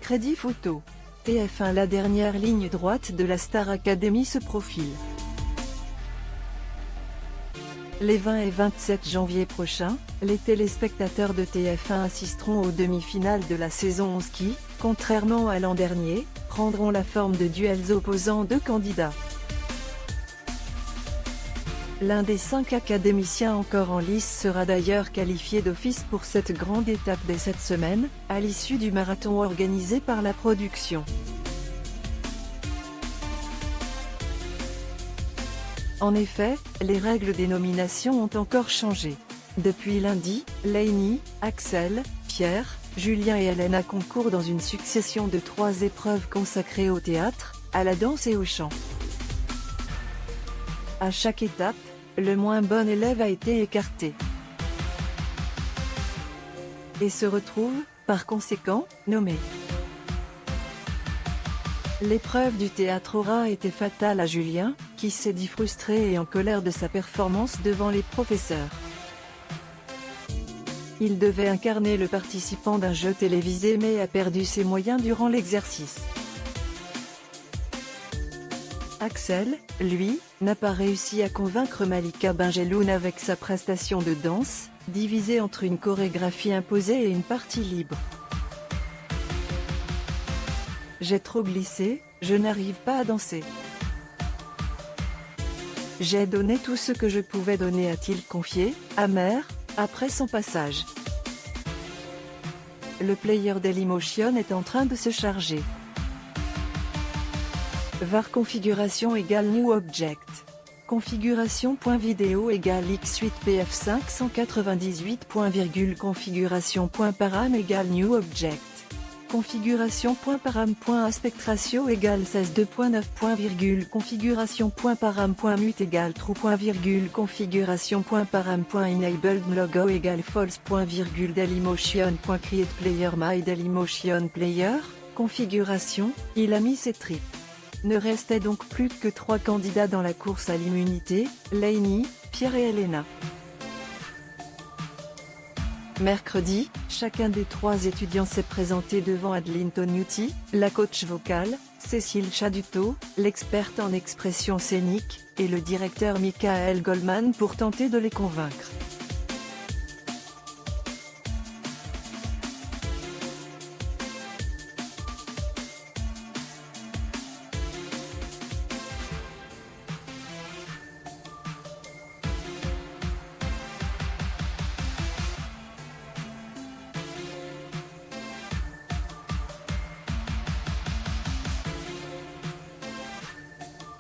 Crédit Photo. TF1. La dernière ligne droite de la Star Academy se profile. Les 20 et 27 janvier prochains, les téléspectateurs de TF1 assisteront aux demi-finales de la saison 11 qui, contrairement à l'an dernier, prendront la forme de duels opposant deux candidats. L'un des 5 académiciens encore en lice sera d'ailleurs qualifié d'office pour cette grande étape dès cette semaine, à l'issue du marathon organisé par la production. En effet, les règles des nominations ont encore changé. Depuis lundi, Laini, Axel, Pierre, Julien et Elena concourent dans une succession de 3 épreuves consacrées au théâtre, à la danse et au chant. À chaque étape, le moins bon élève a été écarté. Et se retrouve, par conséquent, nommé. L'épreuve du théâtre aura été fatale à Julien, qui s'est dit frustré et en colère de sa performance devant les professeurs. Il devait incarner le participant d'un jeu télévisé mais a perdu ses moyens durant l'exercice. Axel, lui, n'a pas réussi à convaincre Malika Benjeloun avec sa prestation de danse, divisée entre une chorégraphie imposée et une partie libre. J'ai trop glissé, je n'arrive pas à danser. J'ai donné tout ce que je pouvais donner, a-t-il confié, amer, après son passage. Le player Dailymotion est en train de se charger. var configuration égale new object. Configuration.video égale x8pf 598. Configuration.param égale new object. Configuration.param.aspect ratio égale 16.2.9. Configuration.param.mute égale true. Configuration.param.enabled logo égale false. Dailymotion.create player my Dailymotion player. Configuration, il a mis ses tripes. Ne restait donc plus que 3 candidats dans la course à l'immunité, Laini, Pierre et Elena. Mercredi, chacun des 3 étudiants s'est présenté devant Adeline Tognuti, la coach vocale, Cécile Chaduto, l'experte en expression scénique, et le directeur Michael Goldman pour tenter de les convaincre.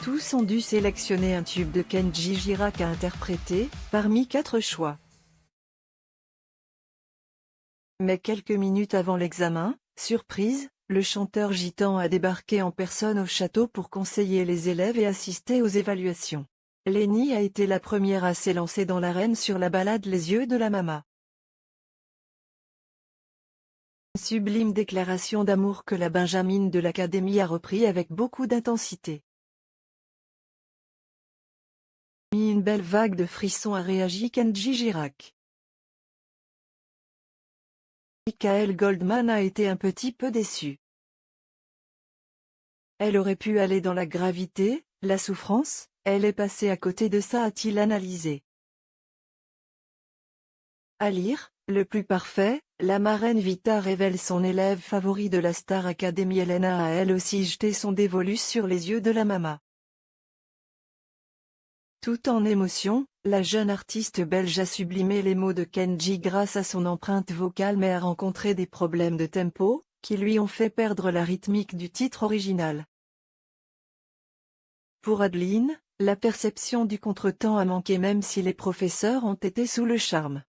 Tous ont dû sélectionner un tube de Kenji Girac à interpréter, parmi 4 choix. Mais quelques minutes avant l'examen, surprise, le chanteur gitan a débarqué en personne au château pour conseiller les élèves et assister aux évaluations. Laini a été la première à s'élancer dans l'arène sur la ballade Les yeux de la Mama. Sublime déclaration d'amour que la Benjamine de l'Académie a repris avec beaucoup d'intensité. Une belle vague de frissons, a réagi Kenji Girac. Michael Goldman a été un petit peu déçu. Elle aurait pu aller dans la gravité, la souffrance, elle est passée à côté de ça, a-t-il analysé. À lire, le plus parfait, la marraine Vita révèle son élève favori de la Star Academy. Elena a elle aussi jeté son dévolu sur Les yeux de la Mama. Tout en émotion, la jeune artiste belge a sublimé les mots de Kenji grâce à son empreinte vocale mais a rencontré des problèmes de tempo, qui lui ont fait perdre la rythmique du titre original. Pour Adeline, la perception du contretemps a manqué même si les professeurs ont été sous le charme.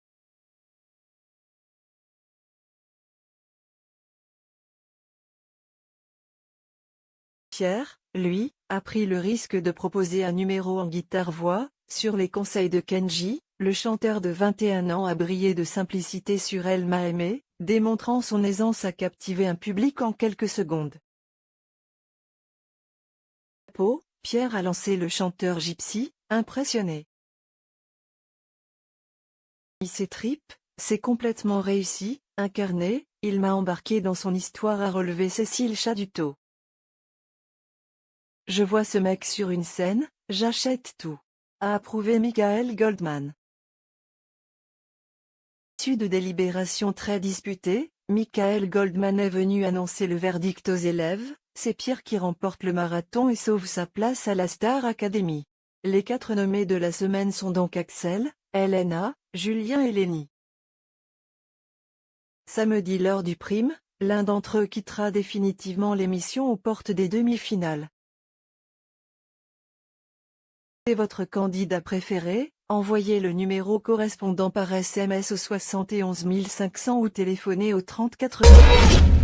Pierre, lui, a pris le risque de proposer un numéro en guitare-voix, sur les conseils de Kenji. Le chanteur de 21 ans a brillé de simplicité sur Elle m'a aimé, démontrant son aisance à captiver un public en quelques secondes. Pierre a lancé le chanteur Gypsy, impressionné. Ses tripes, c'est complètement réussi, incarné, Il m'a embarqué dans son histoire, a relevé Cécile Chaduteau. Je vois ce mec sur une scène, j'achète tout. A approuvé Michael Goldman. Issu de délibérations très disputées, Michael Goldman est venu annoncer le verdict aux élèves. C'est Pierre qui remporte le marathon et sauve sa place à la Star Academy. Les 4 nommés de la semaine sont donc Axel, Elena, Julien et Lenny. Samedi lors du prime, l'un d'entre eux quittera définitivement l'émission aux portes des demi-finales. Et votre candidat préféré, envoyez le numéro correspondant par SMS au 71 500 ou téléphonez au 30 80.